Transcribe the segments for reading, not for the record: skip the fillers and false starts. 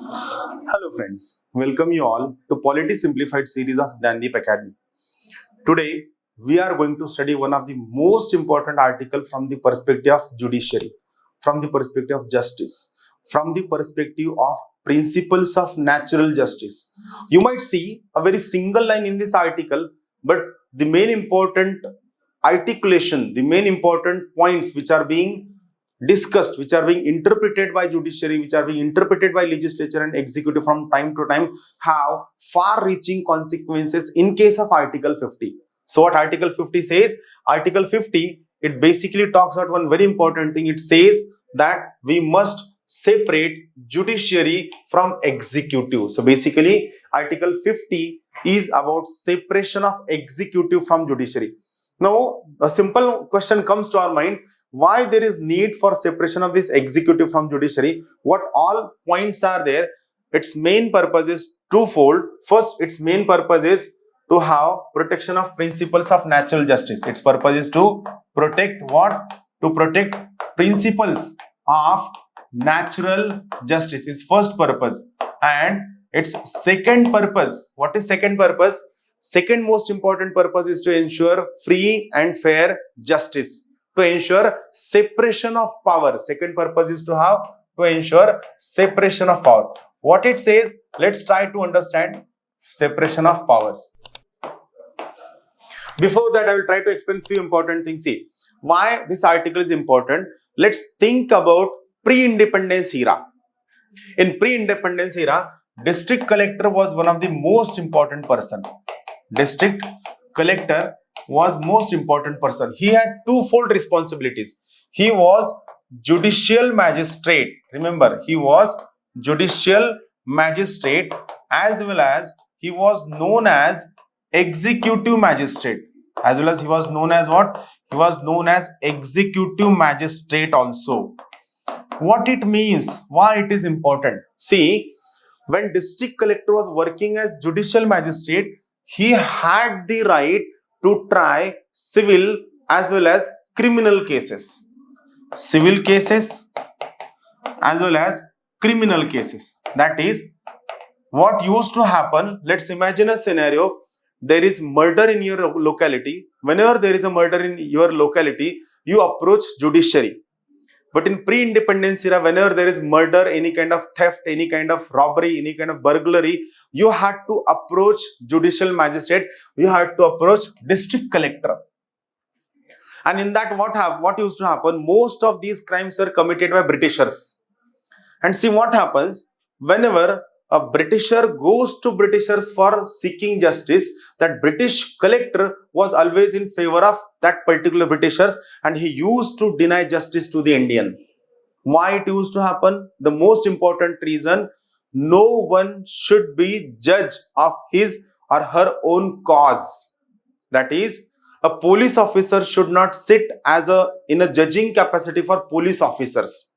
Hello friends, welcome you all to Polity Simplified series of Dandeep Academy. Today we are going to study one of the most important article from the perspective of judiciary, from the perspective of justice, from the perspective of principles of natural justice. You might see a very single line in this article, but the main important articulation, the main important points which are being discussed, which are being interpreted by judiciary, which are being interpreted by legislature and executive from time to time, have far-reaching consequences in case of Article 50. So what Article 50 says? Article 50, it basically talks about one very important thing. It says that we must separate judiciary from executive. So basically, Article 50 is about separation of executive from judiciary. Now, a simple question comes to our mind: why there is need for separation of this executive from judiciary? What all points are there? Its main purpose is twofold. First, its main purpose is to have protection of principles of natural justice. Its purpose is to protect what? To protect principles of natural justice is first purpose. And its second purpose, what is second purpose? Second most important purpose is to ensure free and fair justice, to ensure separation of power. Second purpose is to ensure separation of power. What it says, let's try to understand separation of powers. Before that, I will try to explain few important things. See, why this article is important. Let's think about pre-independence era. In pre-independence era, district collector was one of the most important person. District collector was most important person. He had twofold responsibilities. He was judicial magistrate. Remember, he was judicial magistrate, as well as he was known as executive magistrate. As well as he was known as what? He was known as executive magistrate also. What it means, why it is important? See, when district collector was working as judicial magistrate, he had the right to try civil as well as criminal cases. Civil cases as well as criminal cases. That is, what used to happen, let's imagine a scenario, there is murder in your locality. Whenever there is a murder in your locality, you approach judiciary. But in pre-independence era, whenever there is murder, any kind of theft, any kind of robbery, any kind of burglary, you had to approach judicial magistrate, you had to approach district collector. And in that, what used to happen? Most of these crimes were committed by Britishers. And see what happens, whenever a Britisher goes to Britishers for seeking justice, that British collector was always in favor of that particular Britishers, and he used to deny justice to the Indian. Why it used to happen? The most important reason: no one should be judge of his or her own cause. That is, a police officer should not sit in a judging capacity for police officers.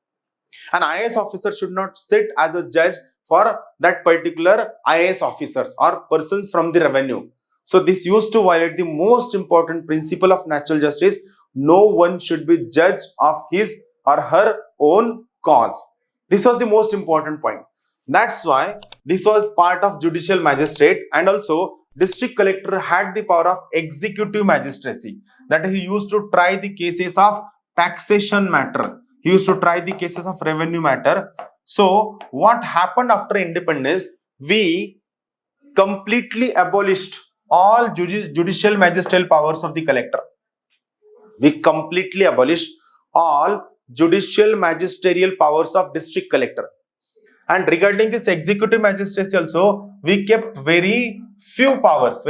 An IAS officer should not sit as a judge for that particular IAS officers or persons from the revenue. So this used to violate the most important principle of natural justice. No one should be judge of his or her own cause. This was the most important point. That's why this was part of judicial magistrate, and also district collector had the power of executive magistracy. That is, he used to try the cases of taxation matter. He used to try the cases of revenue matter. So what happened after independence? We completely abolished all judicial magisterial powers of the collector. We completely abolished all judicial magisterial powers of district collector. And regarding this executive magistracy also, we kept very few powers.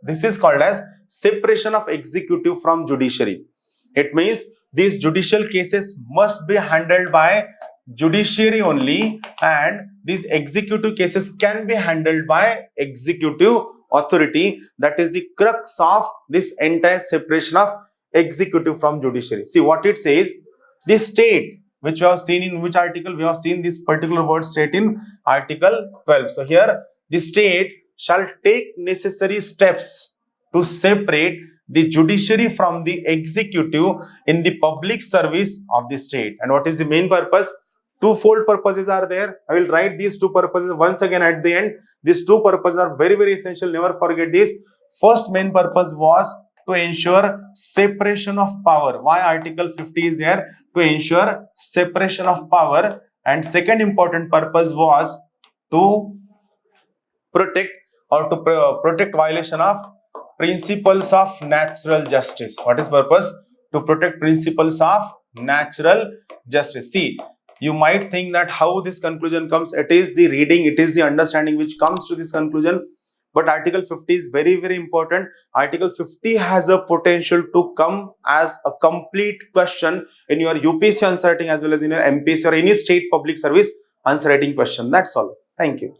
This is called as separation of executive from judiciary. It means these judicial cases must be handled by judiciary only, and these executive cases can be handled by executive authority. That is the crux of this entire separation of executive from judiciary. See what it says: the state, which we have seen in which article? We have seen this particular word state in Article 12. So here, the state shall take necessary steps to separate the judiciary from the executive in the public service of the state. And what is the main purpose? Twofold purposes are there. I will write these two purposes once again at the end. These two purposes are very, very essential. Never forget this. First main purpose was to ensure separation of power. Why Article 50 is there? To ensure separation of power. And second important purpose was to protect or to protect violation of principles of natural justice. What is purpose? To protect principles of natural justice. See, you might think that how this conclusion comes, it is the reading, it is the understanding which comes to this conclusion. But Article 50 is very, very important. Article 50 has a potential to come as a complete question in your UPSC answer writing as well as in your MPSC or any state public service answer writing question. That's all. Thank you.